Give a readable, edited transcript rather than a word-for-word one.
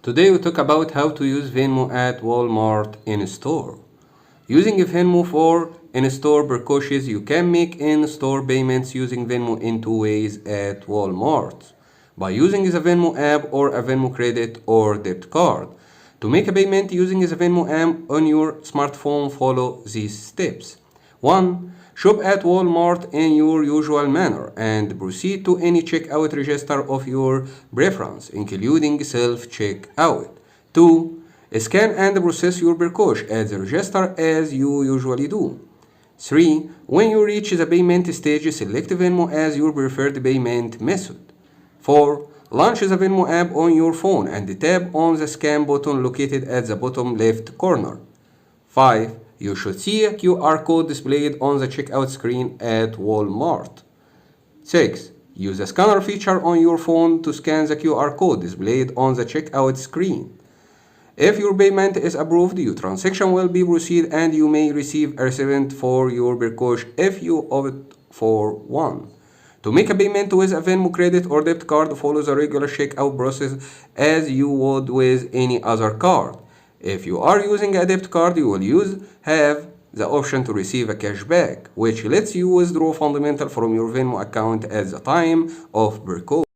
Today we talk about how to use Venmo at Walmart in-store. Using Venmo for in-store purchases, you can make in-store payments using Venmo in two ways at Walmart. By using the Venmo app or a Venmo credit or debit card. To make a payment using the Venmo app on your smartphone, follow these steps. 1. Shop at Walmart in your usual manner and proceed to any checkout register of your preference, including self-checkout. 2. Scan and process your purchase at the register as you usually do. 3. When you reach the payment stage, select Venmo as your preferred payment method. 4. Launch the Venmo app on your phone and tap on the scan button located at the bottom left corner. 5. You should see a QR code displayed on the checkout screen at Walmart. 6. Use the scanner feature on your phone to scan the QR code displayed on the checkout screen. If your payment is approved, your transaction will be proceed and you may receive a receipt for your purchase if you opt for one. To make a payment with a Venmo credit or debit card, follow the regular checkout process as you would with any other card. If you are using a debit card, you will have the option to receive a cashback, which lets you withdraw fundamental from your Venmo account at the time of purchase.